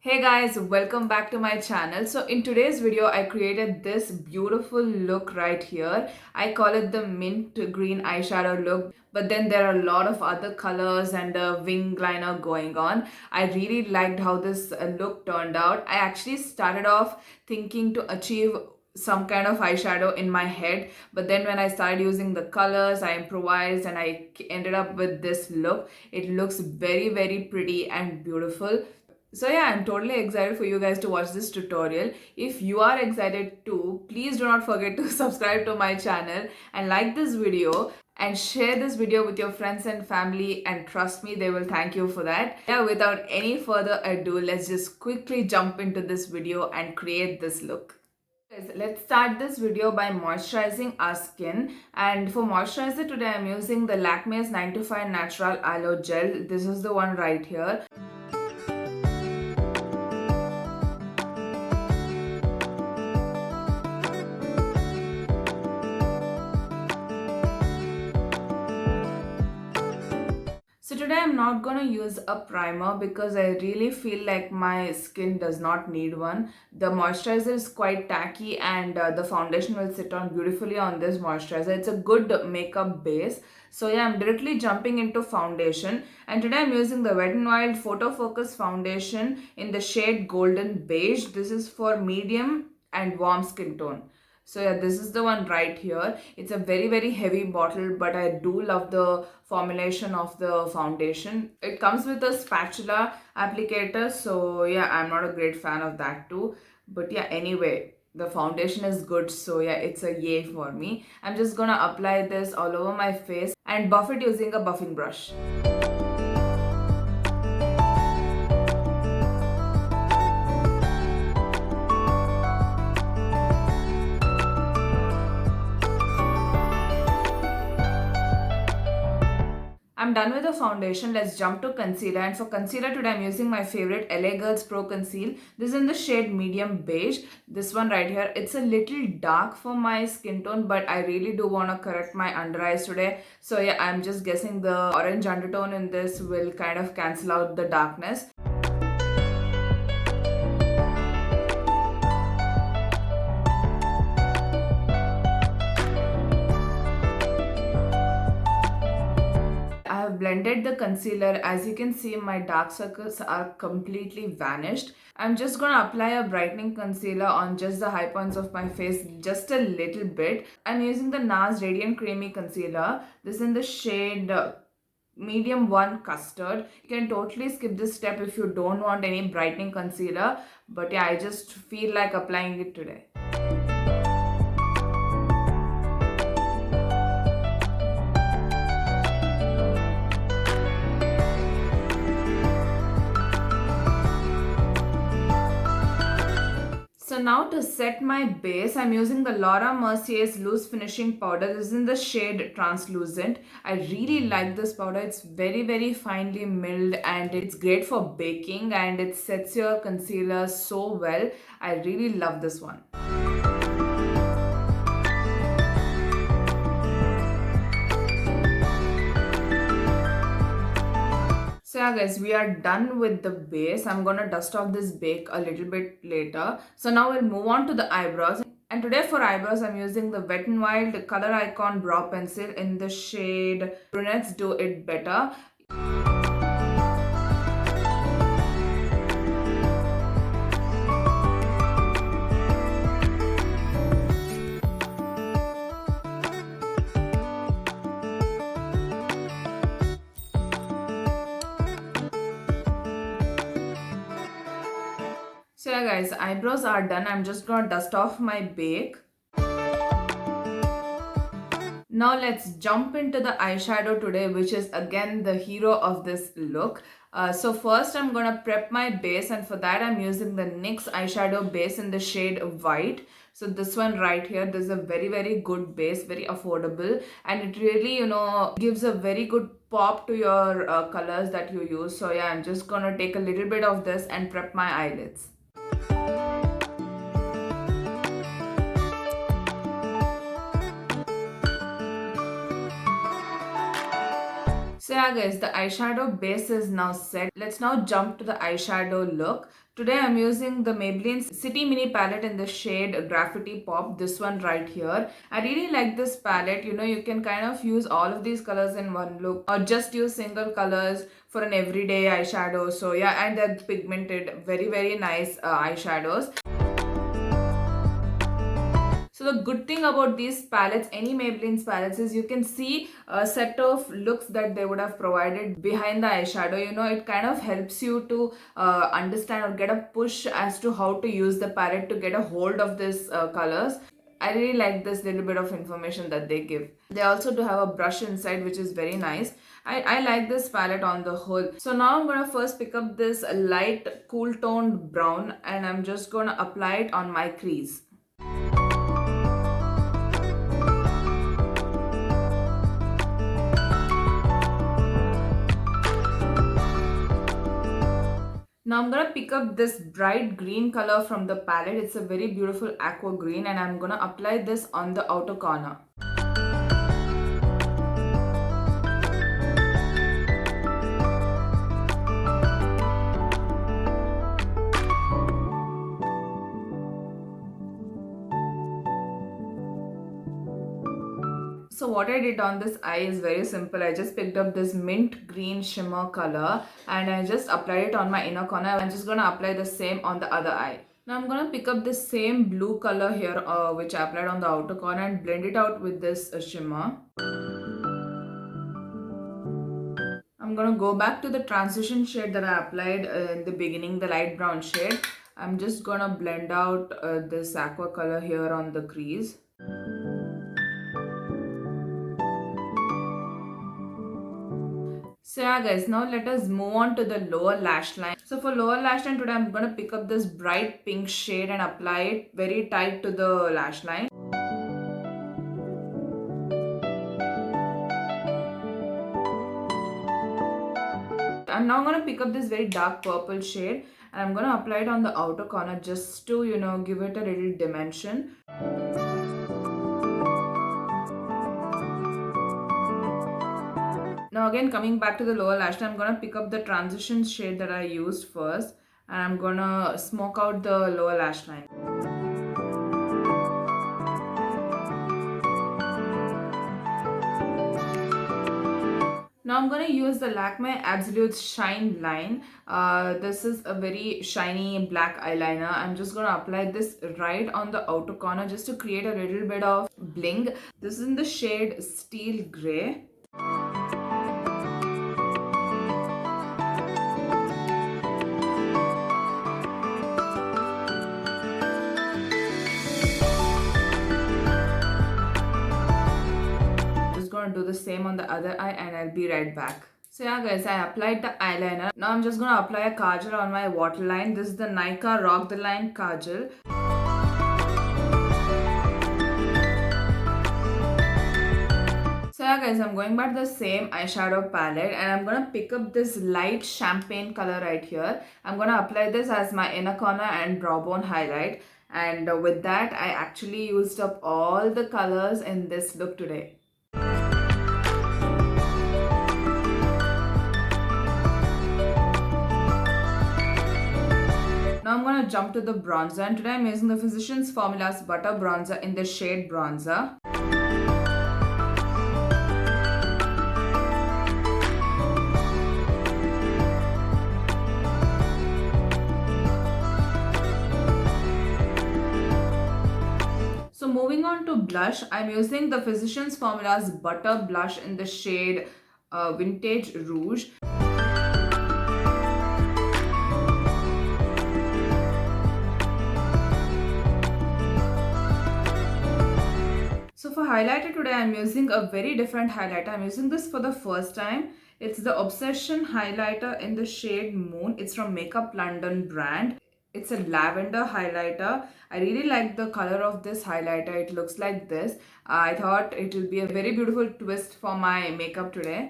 Hey guys, welcome back to my channel. So in today's video, I created this beautiful look right here. I call it the mint green eyeshadow look, but then there are a lot of other colors and a wing liner going on. I really liked how this look turned out. I actually started off thinking to achieve some kind of eyeshadow in my head, but then when I started using the colors, I improvised and I ended up with this look. It looks very pretty and beautiful. So yeah, I'm totally excited for you guys to watch this tutorial. If you are excited too, please do not forget to subscribe to my channel and like this video and share this video with your friends and family, and trust me, they will thank you for that. Yeah, without any further ado, let's just quickly jump into this video and create this look. Guys, let's start this video by moisturizing our skin, and for moisturizer today I'm using the Lakme's 9 to 5 Natural Aloe Gel. This is the one right here. So today I'm not going to use a primer because I really feel like my skin does not need one. The moisturizer is quite tacky and the foundation will sit on beautifully on this moisturizer. It's a good makeup base. So yeah, I'm directly jumping into foundation, and today I'm using the Wet n Wild Photo Focus foundation in the shade Golden Beige. This is for medium and warm skin tone. So yeah, this is the one right here. It's a very heavy bottle, but I do love the formulation of the foundation. It comes with a spatula applicator, so yeah, I'm not a great fan of that too. But yeah, anyway, the foundation is good, so yeah, it's a yay for me. I'm just gonna apply this all over my face and buff it using a buffing brush. I'm done with the foundation. Let's jump to concealer, and for concealer today I'm using my favorite LA Girls Pro Conceal. This is in the shade medium beige. This one right here. It's a little dark for my skin tone, but I really do want to correct my under eyes today. So yeah, I'm just guessing the orange undertone in this will kind of cancel out the darkness. Blended the concealer. As you can see, my dark circles are completely vanished. I'm just gonna apply a brightening concealer on just the high points of my face, just a little bit. I'm using the Nars Radiant Creamy Concealer. This is in the shade medium 1 Custard. You can totally skip this step if you don't want any brightening concealer, but yeah, I just feel like applying it today. So now to set my base, I'm using the Laura Mercier's Loose Finishing Powder. This is in the shade Translucent. I really like this powder. It's very finely milled and it's great for baking, and it sets your concealer so well. I really love this one. So yeah guys, we are done with the base. I'm gonna dust off this bake a little bit later. So now we'll move on to the eyebrows. And today for eyebrows, I'm using the Wet n Wild Color Icon Brow Pencil in the shade Brunettes Do It Better. So yeah guys, eyebrows are done. I'm just gonna dust off my bake. Now let's jump into the eyeshadow today, which is again the hero of this look. So first I'm gonna prep my base, and for that I'm using the NYX eyeshadow base in the shade White. So this one right here, this is a very good base, very affordable, and it really, gives a very good pop to your colors that you use. So yeah, I'm just gonna take a little bit of this and prep my eyelids. So yeah guys, the eyeshadow base is now set. Let's now jump to the eyeshadow look. Today I'm using the Maybelline City Mini palette in the shade Graffiti Pop, this one right here. I really like this palette. You know, you can kind of use all of these colors in one look or just use single colors for an everyday eyeshadow. So yeah, and they're pigmented, very nice eyeshadows. So the good thing about these palettes, any Maybelline's palettes, is you can see a set of looks that they would have provided behind the eyeshadow. You know, it kind of helps you to understand or get a push as to how to use the palette to get a hold of these colors. I really like this little bit of information that they give. They also do have a brush inside, which is very nice. I like this palette on the whole. So now I'm going to first pick up this light cool toned brown and I'm just going to apply it on my crease. Now I'm gonna pick up this bright green color from the palette. It's a very beautiful aqua green and I'm gonna apply this on the outer corner. So what I did on this eye is very simple. I just picked up this mint green shimmer color and I just applied it on my inner corner. I'm just going to apply the same on the other eye. Now I'm going to pick up this same blue color here which I applied on the outer corner and blend it out with this shimmer. I'm going to go back to the transition shade that I applied in the beginning, the light brown shade. I'm just going to blend out this aqua color here on the crease. So yeah guys, now let us move on to the lower lash line. So for lower lash line today I'm going to pick up this bright pink shade and apply it very tight to the lash line. I'm now going to pick up this very dark purple shade and I'm going to apply it on the outer corner just to, you know, give it a little dimension. Now again coming back to the lower lash line, I'm going to pick up the transition shade that I used first and I'm going to smoke out the lower lash line. Now I'm going to use the Lakme Absolute Shine line. This is a very shiny black eyeliner. I'm just going to apply this right on the outer corner just to create a little bit of bling. This is in the shade Steel Grey. Do the same on the other eye and I'll be right back. So yeah guys, I applied the eyeliner. Now I'm just going to apply a Kajal on my waterline. This is the Nykaa Rock the Line Kajal. So yeah guys, I'm going back to the same eyeshadow palette and I'm going to pick up this light champagne color right here. I'm going to apply this as my inner corner and brow bone highlight. And with that, I actually used up all the colors in this look today. Now I'm going to jump to the bronzer and today I'm using the Physicians Formula's Butter Bronzer in the shade Bronzer. So moving on to blush, I'm using the Physicians Formula's Butter Blush in the shade Vintage Rouge. So for highlighter today, I'm using a very different highlighter. I'm using this for the first time. It's the Obsession highlighter in the shade Moon. It's from Makeup London brand. It's a lavender highlighter. I really like the color of this highlighter. It looks like this. I thought it will be a very beautiful twist for my makeup today.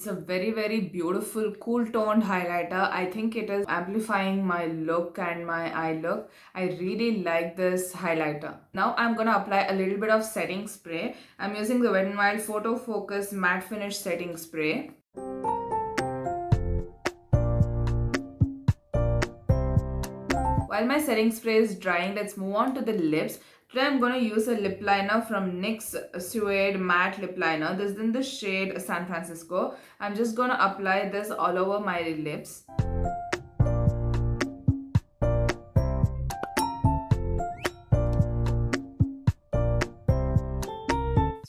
It's a very beautiful cool toned highlighter. I think it is amplifying my look and my eye look. I really like this highlighter. Now I'm gonna apply a little bit of setting spray. I'm using the Wet n Wild Photo Focus Matte Finish Setting Spray. While my setting spray is drying, let's move on to the lips. Today I'm going to use a lip liner from NYX Suede Matte Lip Liner. This is in the shade San Francisco. I'm just going to apply this all over my lips.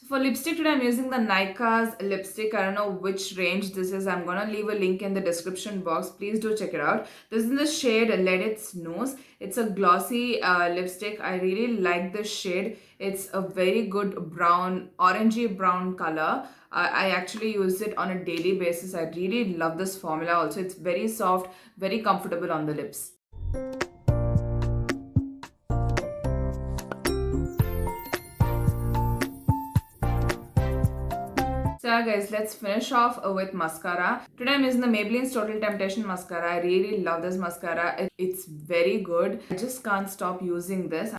For lipstick today, I'm using the Nykaa's lipstick. I don't know which range this is. I'm gonna leave a link in the description box. Please do check it out. This is in the shade Let It Snooze. It's a glossy lipstick. I really like this shade. It's a very good brown, orangey brown color. I actually use it on a daily basis. I really love this formula also. It's very soft, very comfortable on the lips. So yeah guys, let's finish off with mascara. Today I'm using the Maybelline's Total Temptation mascara. I really love this mascara. It's very good. I just can't stop using this.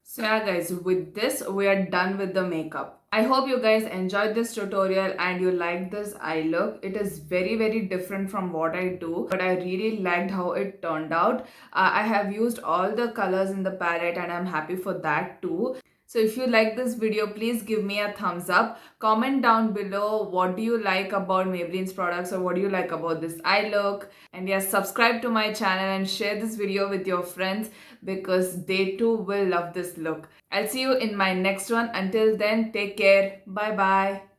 So yeah guys, with this we are done with the makeup. I hope you guys enjoyed this tutorial and you liked this eye look. It is very different from what I do, but I really liked how it turned out. I have used all the colors in the palette and I'm happy for that too. So if you like this video, please give me a thumbs up. Comment down below what do you like about Maybelline's products or what do you like about this eye look. And yes, subscribe to my channel and share this video with your friends because they too will love this look. I'll see you in my next one. Until then, take care. Bye bye.